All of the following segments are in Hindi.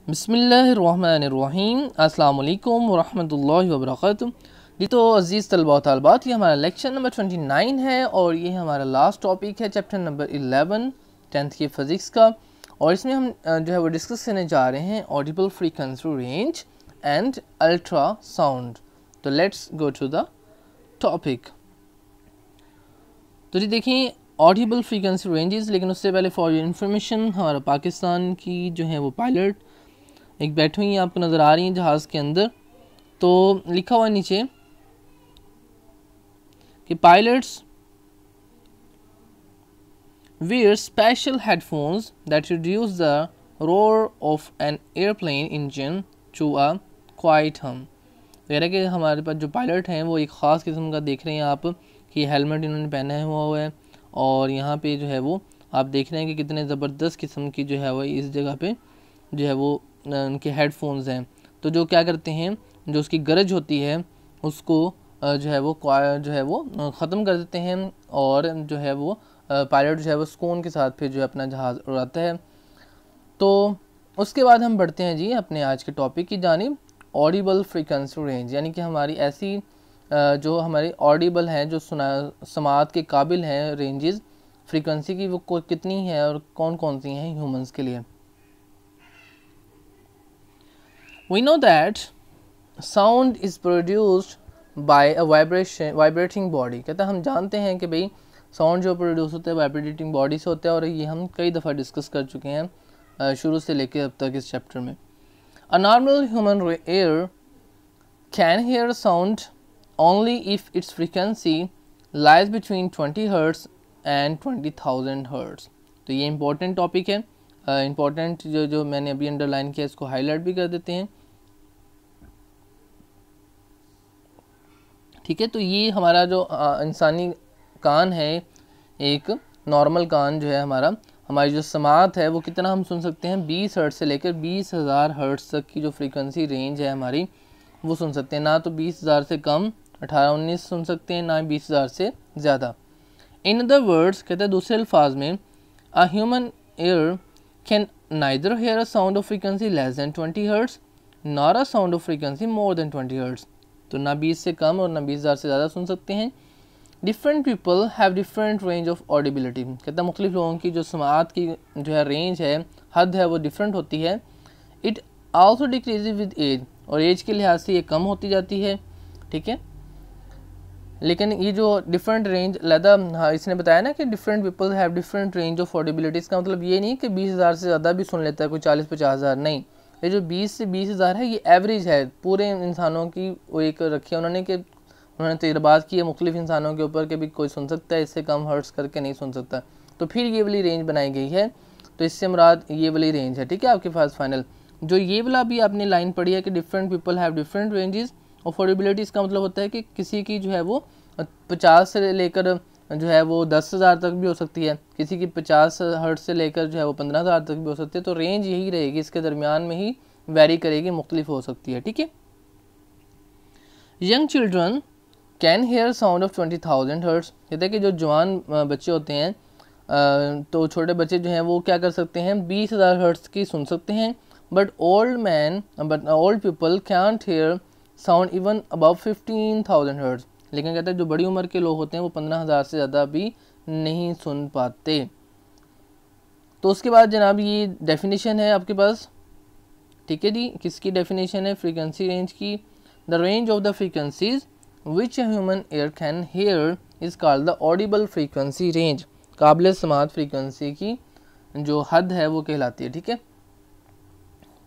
बिस्मिल्लाहिर्रहमानिर्रहीम अस्सलाम वालेकुम वरहमतुल्लाहि वबरकातुहू। जी तो अज़ीज़ तलबा तलबात, ये हमारा लेक्चर नंबर 29 है और ये हमारा लास्ट टॉपिक है चैप्टर नंबर 11 10th की फ़िज़िक्स का। और इसमें हम जो है वो डिस्कस करने जा रहे हैं audible frequency range and ultra sound. तो let's go to the topic. तो जी देखिए ऑडिबल फ्रीक्वेंसी रेंजेस, लेकिन उससे पहले फॉर योर इन्फॉर्मेशन हमारा पाकिस्तान की जो है वो पायलट एक बैठी हुई आपको नज़र आ रही हैं जहाज़ के अंदर। तो लिखा हुआ नीचे कि pilots wear special headphones that reduce the roar of an airplane engine to a quiet hum। तो कह रहा है कि हमारे पास जो पायलट हैं वो एक ख़ास किस्म का देख रहे हैं आप कि हेलमेट इन्होंने पहना हुआ है और यहाँ पे जो है वो आप देख रहे हैं कि कितने ज़बरदस्त किस्म की जो है वो इस जगह पे जो है वो उनके हेडफोन्स हैं। तो जो क्या करते हैं, जो उसकी गरज होती है उसको जो है वो ख़त्म कर देते हैं और जो है वो पायलट जो है वो सुकून के साथ फिर जो है अपना जहाज़ उड़ाता है। तो उसके बाद हम बढ़ते हैं जी अपने आज के टॉपिक की जानिब, ऑडिबल फ्रीक्वेंसी रेंज, यानी कि हमारी ऐसी जो हमारी ऑडिबल हैं, जो समात के काबिल हैं रेंजेस फ्रीक्वेंसी की, वो कितनी है और कौन कौन सी हैं ह्यूमंस के लिए। We know that sound is produced by a vibrating body। कहता है हम जानते हैं कि भाई साउंड जो प्रोड्यूस होता है वाइब्रेटिंग बॉडी से होता है, और ये हम कई दफ़ा डिस्कस कर चुके हैं शुरू से लेकर अब तक इस चैप्टर में। A normal human ear can hear sound only if its frequency lies between 20 Hz and 20,000 Hz। तो ये इम्पोर्टेंट टॉपिक है, इम्पोर्टेंट जो मैंने अभी अंडरलाइन किया इसको हाईलाइट भी कर देते हैं, ठीक है। तो ये हमारा जो इंसानी कान है, एक नॉर्मल कान जो है हमारी जो समात है वो कितना हम सुन सकते हैं, 20 हर्ट्ज़ से लेकर 20,000 हर्ट्ज़ तक की जो फ्रीक्वेंसी रेंज है हमारी वो सुन सकते हैं। ना तो 20,000 से कम 18-19 सुन सकते हैं, ना 20,000 से ज़्यादा। इन अदर वर्ड्स, कहते हैं दूसरे अल्फाज में, a human ear can neither hear a sound of frequency less than 20 hertz nor a sound of frequency more than 20 hertz. तो ना 20 से कम और ना 20,000 से ज़्यादा सुन सकते हैं। Different people have different range of audibility. कहता है मुख्तलिफ लोगों की जो समात की जो है रेंज है, हद है, वो डिफरेंट होती है। It also decrease with age, और एज के लिहाज से ये कम होती जाती है, ठीक है। लेकिन ये जो डिफरेंट रेंज हाँ इसने बताया ना कि different people have different range of audibility, इसका मतलब ये नहीं कि 20,000 से ज़्यादा भी सुन लेता है कोई, 40-50,000 नहीं। ये जो 20 से 20,000 है ये एवरेज है पूरे इंसानों की, वो एक रखी है उन्होंने कि उन्होंने तजर्बात की है मुख्तलिफ इंसानों के ऊपर के भी कोई सुन सकता है, इससे कम हर्ट्स करके नहीं सुन सकता। तो फिर ये वाली रेंज बनाई गई है, तो इससे मुराद ये वाली रेंज है, ठीक है। आपके पास फाइनल जो ये वाला भी आपने लाइन पढ़ी है कि different people have different ranges of audibility, इसका मतलब होता है कि किसी की जो है वो 50 से लेकर जो है वो 10,000 तक भी हो सकती है, किसी की 50 हर्ट्ज से लेकर जो है वो 15,000 तक भी हो सकती है। तो रेंज यही रहेगी, इसके दरमियान में ही वेरी करेगी, मुख्तलिफ हो सकती है, ठीक है। Young children can hear sound of 20,000 hertz. कहते हैं कि जो जवान बच्चे होते हैं, तो छोटे बच्चे जो हैं वो क्या कर सकते हैं, 20,000 हर्ट्ज की सुन सकते हैं। But old people can't hear sound even above 15,000 hertz. लेकिन कहते हैं जो बड़ी उम्र के लोग होते हैं वो 15,000 से ज़्यादा भी नहीं सुन पाते। तो उसके बाद जनाब ये डेफिनेशन है आपके पास, ठीक है जी। किसकी डेफिनेशन है, फ्रीक्वेंसी रेंज की। The range of the frequencies which a human air can here is called the Audible frequency range. काबिल समात फ्रीक्वेंसी की जो हद है वो कहलाती है, ठीक है।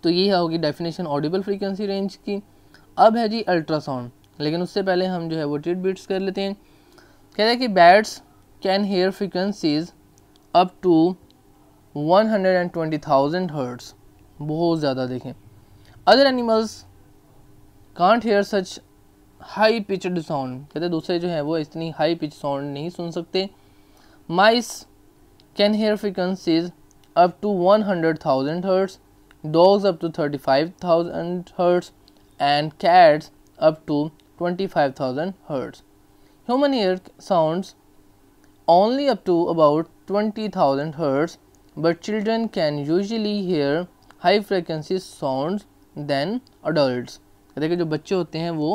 तो ये होगी डेफिनेशन ऑडिबल फ्रीक्वेंसी रेंज की। अब है जी अल्ट्रासाउंड, लेकिन उससे पहले हम जो है वो टिट बिट्स कर लेते हैं। कहते हैं कि bats can hear frequencies up to 120,000 hertz, बहुत ज़्यादा देखें। Other animals can't hear such high pitched sound. कहते हैं दूसरे जो है वो इतनी हाई पिच साउंड नहीं सुन सकते। Mice can hear frequencies up to 100,000 hertz, dogs up to 35,000 hertz and cats up to 25,000 Hz. Human ear sounds only up to about 20,000 Hz, but children can usually hear high frequency sounds than adults. देखिए जो बच्चे होते हैं वो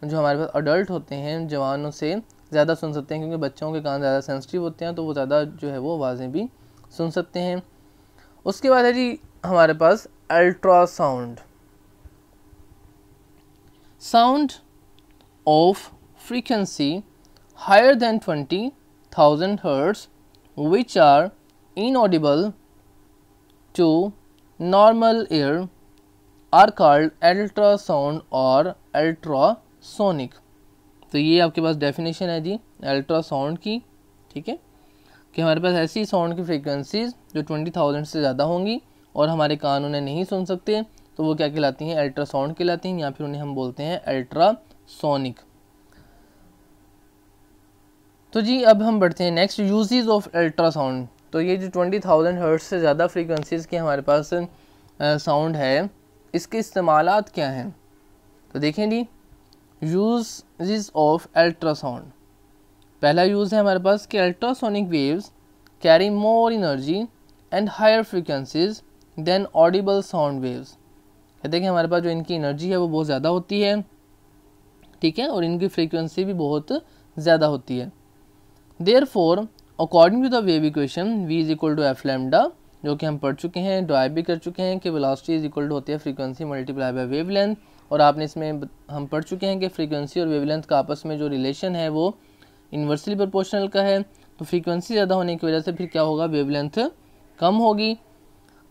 जो हमारे पास अडल्ट होते हैं जवानों से ज़्यादा सुन सकते हैं, क्योंकि बच्चों के कान ज़्यादा सेंसिटिव होते हैं तो वो ज़्यादा जो है वो आवाज़ें भी सुन सकते हैं। उसके बाद है जी हमारे पास ultrasound. Sound of frequency higher than 20,000 hertz which are inaudible to normal ear are called ultrasound और अल्ट्रासोनिक। तो ये आपके पास डेफिनेशन है जी अल्ट्रासाउंड की, ठीक है, कि हमारे पास ऐसी साउंड की फ्रीक्वेंसीज जो 20,000 से ज़्यादा होंगी और हमारे कान उन्हें नहीं सुन सकते, तो वो क्या कहलाती हैं, अल्ट्रासाउंड कहलाती हैं, या फिर उन्हें हम बोलते हैं अल्ट्रासोनिक। तो जी अब हम बढ़ते हैं नेक्स्ट, यूजेस ऑफ अल्ट्रासाउंड। तो ये जो 20,000 हर्ट्ज से ज़्यादा फ्रीक्वेंसीज के हमारे पास साउंड है, इसके इस्तेमालात क्या हैं। तो देखें जी यूजेस ऑफ अल्ट्रासाउंड। पहला यूज़ है हमारे पास कि ultrasonic waves carry more energy and higher frequencies than audible sound waves. कहते हैं कि हमारे पास जो इनकी एनर्जी है वो बहुत ज़्यादा होती है, ठीक है, और इनकी फ्रीक्वेंसी भी बहुत ज़्यादा होती है। Therefore according to the wave equation v is equal to f lambda, जो कि हम पढ़ चुके हैं, ड्राइव भी कर चुके हैं कि वेलोसिटी इज इक्वल टू होती है फ्रीक्वेंसी मल्टीप्लाई बाय वेवलेंथ, और आपने इसमें हम पढ़ चुके हैं कि फ्रीक्वेंसी और वेवलेंथ का आपस में जो रिलेशन है वो इन्वर्सली प्रोपोर्शनल का है। तो फ्रीक्वेंसी ज़्यादा होने की वजह से फिर क्या होगा, वेवलेंथ कम होगी।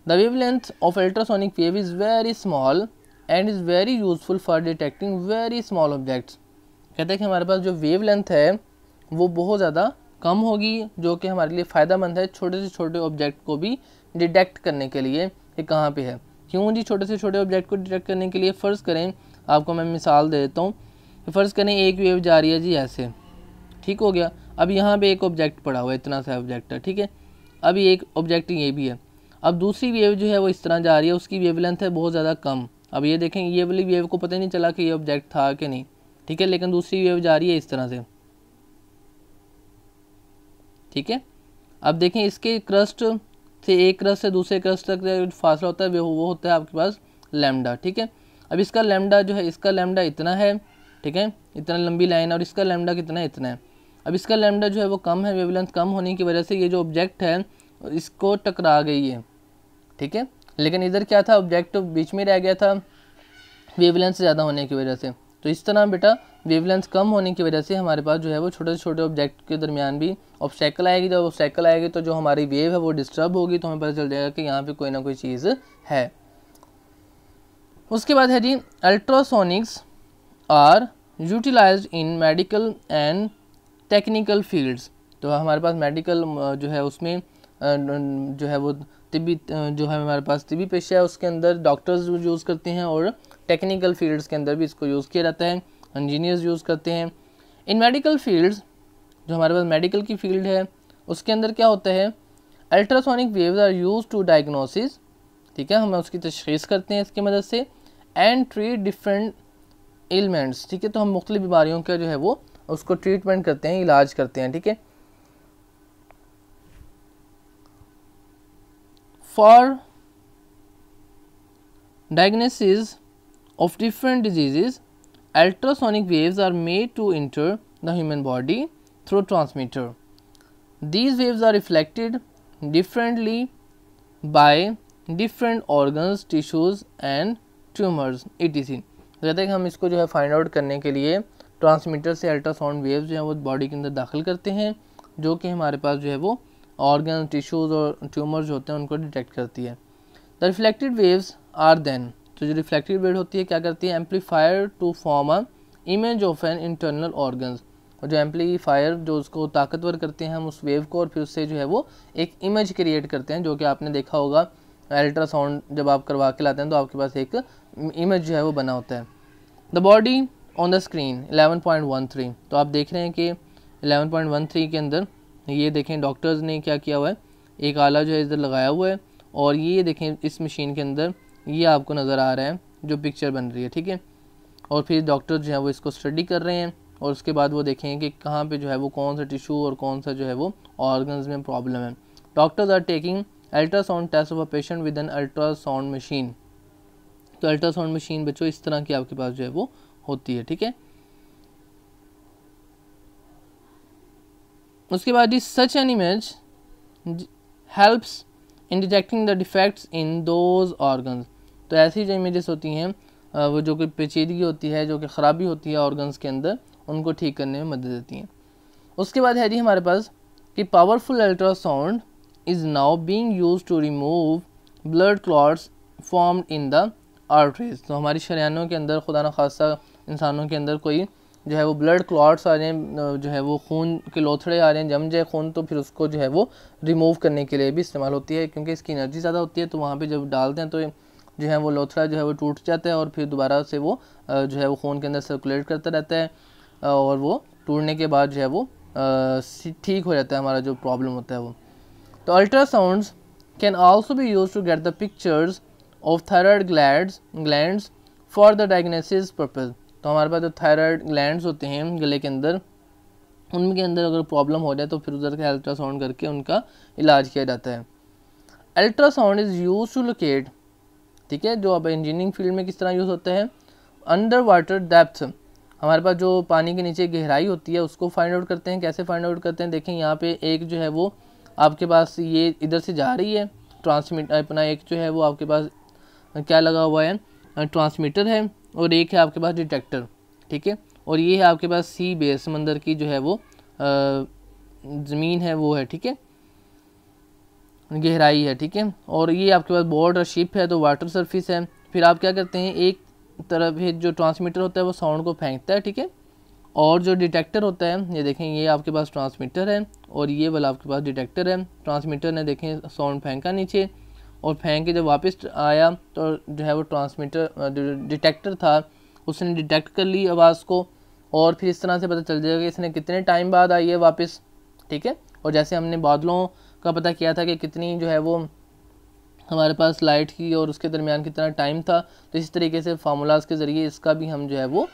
The wavelength of ultrasonic wave is very small and is very useful for detecting very small objects. कहते हैं कि हमारे पास जो वेवलेंथ है वो बहुत ज़्यादा कम होगी, जो कि हमारे लिए फ़ायदेमंद है छोटे से छोटे ऑब्जेक्ट को भी डिटेक्ट करने के लिए। ये कहाँ पे है, क्यों जी, छोटे से छोटे ऑब्जेक्ट को डिटेक्ट करने के लिए। फ़र्ज़ करें, आपको मैं मिसाल दे देता हूँ, फ़र्ज़ करें एक वेव जा रही है जी ऐसे, ठीक हो गया। अब यहाँ पे एक ऑब्जेक्ट पड़ा हुआ है, इतना सा ऑब्जेक्ट है, ठीक है। अभी एक ऑब्जेक्ट ये भी है। अब दूसरी वेव जो है वो इस तरह जा रही है, उसकी वेवलेंथ है बहुत ज़्यादा कम। अब ये देखें, ये वाली वेव को पता नहीं चला कि ये ऑब्जेक्ट था कि नहीं, ठीक है, लेकिन दूसरी वेव जा रही है इस तरह से, ठीक है। अब देखें इसके क्रस्ट से, एक क्रस्ट से दूसरे क्रस्ट तक जो फासला होता है वो होता है आपके पास लैम्डा, ठीक है। अब इसका लैम्डा जो है, इसका लैम्डा इतना है, ठीक है, इतना लंबी लाइन, और इसका लैम्डा कितना है, इतना है। अब इसका लैम्डा जो है वो कम है, वेवलेंथ कम होने की वजह से ये जो ऑब्जेक्ट है इसको टकरा गई है, ठीक है। लेकिन इधर क्या था, ऑब्जेक्ट बीच में रह गया था वेवलेंथ ज़्यादा होने की वजह से। तो इस तरह बेटा वेवलेंथ कम होने की वजह से हमारे पास जो है वो छोटे से छोटे ऑब्जेक्ट के दरमियान भी ऑब्स्टेकल आएगी। जब ऑब्स्टेकल आएगी तो जो हमारी वेव है वो डिस्टर्ब होगी, तो हमें पता चल जाएगा कि यहाँ पे कोई ना कोई चीज़ है। उसके बाद है जी ultrasonics are utilized in medical and technical fields. तो हमारे पास मेडिकल जो है उसमें जो है वो तिब्बी जो है हमारे पास तिब्बी पेशा है, उसके अंदर डॉक्टर्स यूज़ करते हैं, और टेक्निकल फील्ड्स के अंदर भी इसको यूज़ किया जाता है, इंजीनियर्स यूज़ करते हैं। इन मेडिकल फील्ड्स, जो हमारे पास मेडिकल की फील्ड है उसके अंदर क्या होता है, ultrasonic waves are used to diagnosis, ठीक है, हम उसकी तशख़ीस करते हैं इसकी मदद से, एंड ट्रीट डिफरेंट एलिमेंट्स, ठीक है। तो हम मुख्तलिफ बीमारियों का जो है वो उसको ट्रीटमेंट करते हैं, इलाज करते हैं, ठीक है। For diagnosis of different diseases, ultrasonic waves are made to enter the human body through transmitter. These waves are reflected differently by different organs, tissues and tumors etc. कहते हैं कि हम इसको जो है फाइंड आउट करने के लिए ट्रांसमीटर से अल्ट्रासाउंड वेव्स जो है वो बॉडी के अंदर दाखिल करते हैं, जो कि हमारे पास जो है वो ऑर्गन, टिश्यूज़ और ट्यूमर्स जो होते हैं उनको डिटेक्ट करती है। The reflected waves are then, तो जो रिफ्लेक्टेड वेव होती है क्या करती है, amplifier to form a image of an internal organs, और जो एम्पलीफायर जो उसको ताकतवर करते हैं हम उस वेव को, और फिर उससे जो है वो एक इमेज क्रिएट करते हैं, जो कि आपने देखा होगा अल्ट्रासाउंड जब आप करवा के लाते हैं तो आपके पास एक इमेज जो है वो बना होता है। The body on the screen 11.13, तो आप देख रहे हैं कि 11.13 के अंदर ये देखें डॉक्टर्स ने क्या किया हुआ है, एक आला जो है इधर लगाया हुआ है, और ये देखें इस मशीन के अंदर ये आपको नज़र आ रहा है जो पिक्चर बन रही है, ठीक है। और फिर डॉक्टर जो है वो इसको स्टडी कर रहे हैं, और उसके बाद वो देखेंगे कि कहाँ पे जो है वो कौन सा टिश्यू और कौन सा जो है वो ऑर्गन्स में प्रॉब्लम है। Doctors are taking ultrasound test of a patient with an ultrasound machine. तो अल्ट्रासाउंड मशीन बच्चों इस तरह की आपके पास जो है वो होती है, ठीक है। उसके बाद ही such an image helps in detecting the defects in those organs. तो ऐसी जो इमेजेस होती हैं वो जो कोई पेचीदगी होती है, जो कि ख़राबी होती है ऑर्गन्स के अंदर, उनको ठीक करने में मदद देती हैं। उसके बाद है जी हमारे पास कि powerful ultrasound is now being used to remove blood clots formed in the arteries. तो हमारी शरीयानों के अंदर खुदा न खासा इंसानों के अंदर कोई जो है वो ब्लड क्लॉट्स आ रहे हैं, जो है वो खून के लोथड़े आ रहे हैं, जम जाए खून, तो फिर उसको जो है वो रिमूव करने के लिए भी इस्तेमाल होती है, क्योंकि इसकी एनर्जी ज़्यादा होती है। तो वहाँ पे जब डालते हैं तो जो है वो लोथड़ा जो है वो टूट जाता है और फिर दोबारा से वो जो है वो खून के अंदर सर्कुलेट करता रहता है और वो टूटने के बाद जो है वो ठीक हो जाता है हमारा जो प्रॉब्लम होता है वो। तो ultrasounds can also be used to get the pictures of thyroid glands for the diagnosis purpose. तो हमारे पास जो थायराइड ग्लैंड्स होते हैं गले के अंदर, उनके अंदर अगर प्रॉब्लम हो जाए तो फिर उधर के अल्ट्रासाउंड करके उनका इलाज किया जाता है। Ultrasound is use to locate, ठीक है, जो अब इंजीनियरिंग फील्ड में किस तरह यूज़ होता है, अंडर वाटर डेप्थ, हमारे पास जो पानी के नीचे गहराई होती है उसको फाइंड आउट करते हैं। कैसे फाइंड आउट करते हैं, देखें यहाँ पे एक जो है वो आपके पास ये इधर से जा रही है ट्रांसमिट अपना, एक जो है वो आपके पास क्या लगा हुआ है, ट्रांसमीटर है, और एक है आपके पास डिटेक्टर, ठीक है, और ये है आपके पास सी बेस, समंदर की जो है वो ज़मीन है वो है, ठीक है, गहराई है, ठीक है, और ये आपके पास बोर्ड और शिप है तो वाटर सरफेस है। फिर आप क्या करते हैं, एक तरफ जो ट्रांसमीटर होता है वो साउंड को फेंकता है, ठीक है, और जो डिटेक्टर होता है, ये देखें ये आपके पास ट्रांसमीटर है और ये वाला आपके पास डिटेक्टर है। ट्रांसमीटर ने देखें साउंड फेंका नीचे और फेंक के जब वापस आया तो जो है वो ट्रांसमीटर डिटेक्टर था उसने डिटेक्ट कर ली आवाज़ को, और फिर इस तरह से पता चल जाएगा कि इसने कितने टाइम बाद आई है वापस, ठीक है। और जैसे हमने बादलों का पता किया था कि कितनी जो है वो हमारे पास लाइट की और उसके दरमियान कितना टाइम था, तो इस तरीके से फार्मूलाज के ज़रिए इसका भी हम जो है वो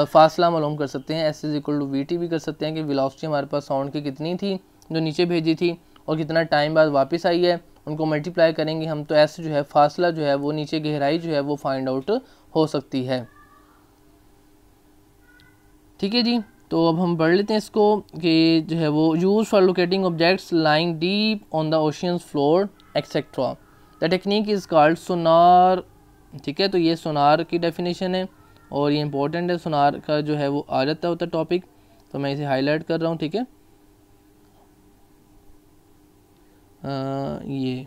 फासला मालूम कर सकते हैं। S = VT भी कर सकते हैं कि वेलोसिटी हमारे पास साउंड की कितनी थी जो नीचे भेजी थी और कितना टाइम बाद वापस आई है, उनको मल्टीप्लाई करेंगे हम तो ऐसे जो है फासला जो है वो नीचे गहराई जो है वो फाइंड आउट हो सकती है, ठीक है जी। तो अब हम पढ़ लेते हैं इसको कि जो है वो use for locating objects lying deep on the ocean's floor etcetera, the technique is called sonar, ठीक है। तो ये सोनार की डेफिनेशन है और ये इंपॉर्टेंट है, सोनार का जो है वो आ जाता होता टॉपिक, तो मैं इसे हाईलाइट कर रहा हूँ, ठीक है। ये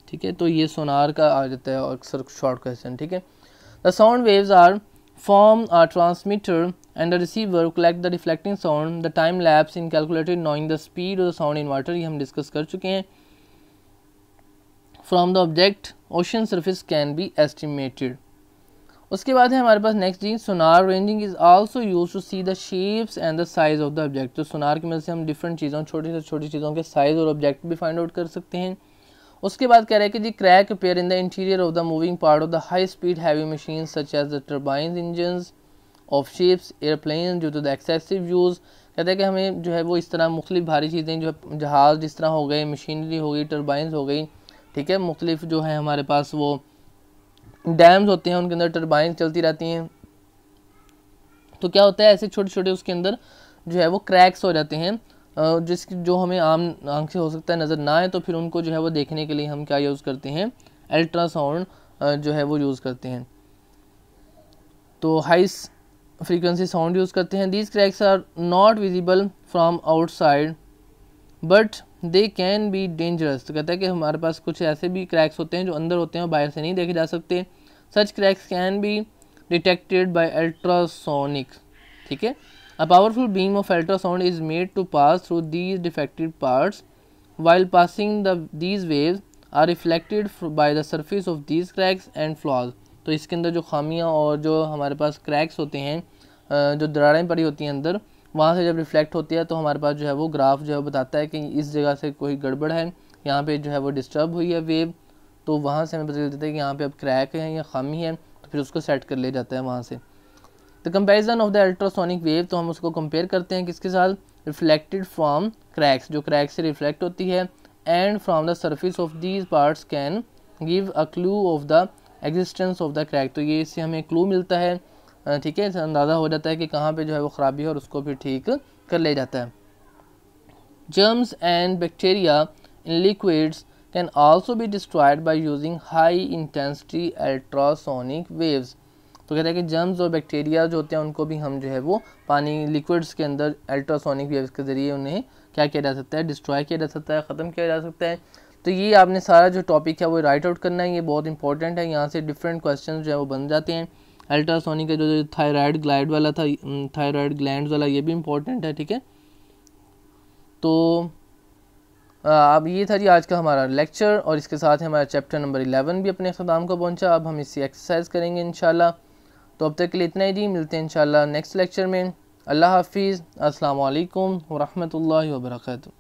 ठीक है, तो ये सोनार का आ जाता है अक्सर शॉर्ट क्वेश्चन, ठीक है। The sound waves are form a transmitter and a receiver collect the reflecting sound. The time lapse in calculated knowing the speed of the sound in water, ये हम डिस्कस कर चुके हैं। From the object ocean surface can be estimated. उसके बाद है हमारे पास नेक्स्ट जी, sonar ranging is also use to see the shapes and the size of the object. तो सोनार की मदद से हम डिफरेंट चीज़ों, छोटी से छोटी चीज़ों के साइज और ऑब्जेक्ट भी फाइंड आउट कर सकते हैं। उसके बाद कह रहे हैं कि जी crack appear in the interior of the moving part of the high speed heavy machine such as the turbine engines of ships airplane due to the excessive use. कहते हैं कि हमें जो है वो इस तरह मुख्तलिफ भारी चीज़ें जो है जहाज़ जिस तरह हो गए, मशीनरी हो गई, टर्बाइंस हो गई, ठीक है, मुख्तलिफ जो है हमारे पास वो डैम्स होते हैं उनके अंदर टर्बाइन चलती रहती हैं, तो क्या होता है ऐसे छोटे छोटे उसके अंदर जो है वो क्रैक्स हो जाते हैं जिसकी जो हमें आम आंख से हो सकता है नज़र ना आए, तो फिर उनको जो है वो देखने के लिए हम क्या यूज़ करते हैं, अल्ट्रासाउंड जो है वो यूज़ करते हैं। तो हाई फ्रीक्वेंसी साउंड यूज़ करते हैं। These cracks are not visible from outside but they can be dangerous. तो कहता है कि हमारे पास कुछ ऐसे भी क्रैक्स होते हैं जो अंदर होते हैं और बाहर से नहीं देखे जा सकते। Such cracks can be detected by ultrasonics, ठीक है। A powerful beam of ultrasound is made to pass through these defective parts. While passing these waves are reflected by the surface of these cracks and flaws. तो इसके अंदर जो खामियां और जो हमारे पास क्रैक्स होते हैं, जो दरारें पड़ी होती हैं अंदर, वहाँ से जब रिफ्लेक्ट होती है तो हमारे पास जो है वो ग्राफ जो है बताता है कि इस जगह से कोई गड़बड़ है, यहाँ पे जो है वो डिस्टर्ब हुई है वेव, तो वहाँ से हमें पता चल जाता है कि यहाँ पे अब क्रैक है या खामी है, तो फिर उसको सेट कर ले जाता है वहाँ से। The comparison of the ultrasonic wave, तो हम उसको कंपेयर करते हैं किसके साथ, रिफ्लेक्टेड फ्रॉम क्रैक्स, जो क्रैक से रिफ्लेक्ट होती है, and from the surface of these parts can give a clue of the existence of the crack. तो ये इससे हमें क्लू मिलता है, ठीक है, अंदाज़ा हो जाता है कि कहाँ पे जो है वो ख़राबी है और उसको भी ठीक कर लिया जाता है। Germs and bacteria in liquids can also be destroyed by using high intensity ultrasonic waves. तो कहते हैं कि जर्म्स और बैक्टीरिया जो होते हैं उनको भी हम जो है वो पानी लिक्विड्स के अंदर अल्ट्रासोनिक वेव्स के ज़रिए उन्हें क्या किया जा सकता है, डिस्ट्रॉय किया जा सकता है, ख़त्म किया जा सकता है। तो ये आपने सारा जो टॉपिक है वो राइट आउट करना है, ये बहुत इंपॉर्टेंट है। यहाँ से डिफरेंट क्वेश्चन जो है वो बन जाते हैं। अल्ट्रासोनिक का जो थायराइड ग्लैंड वाला था, थायराइड ग्लैंड वाला, ये भी इंपॉर्टेंट है, ठीक है। तो अब ये था जी आज का हमारा लेक्चर, और इसके साथ हमारा चैप्टर नंबर 11 भी अपने अख्ताम को पहुंचा। अब हम इसकी एक्सरसाइज करेंगे इंशाल्लाह। तो अब तक के लिए इतना ही जी, मिलते हैं इंशाल्लाह नेक्स्ट लेक्चर में। अल्लाह हाफिज़, अस्सलाम वालेकुम व रहमतुल्लाहि व बरकातहू।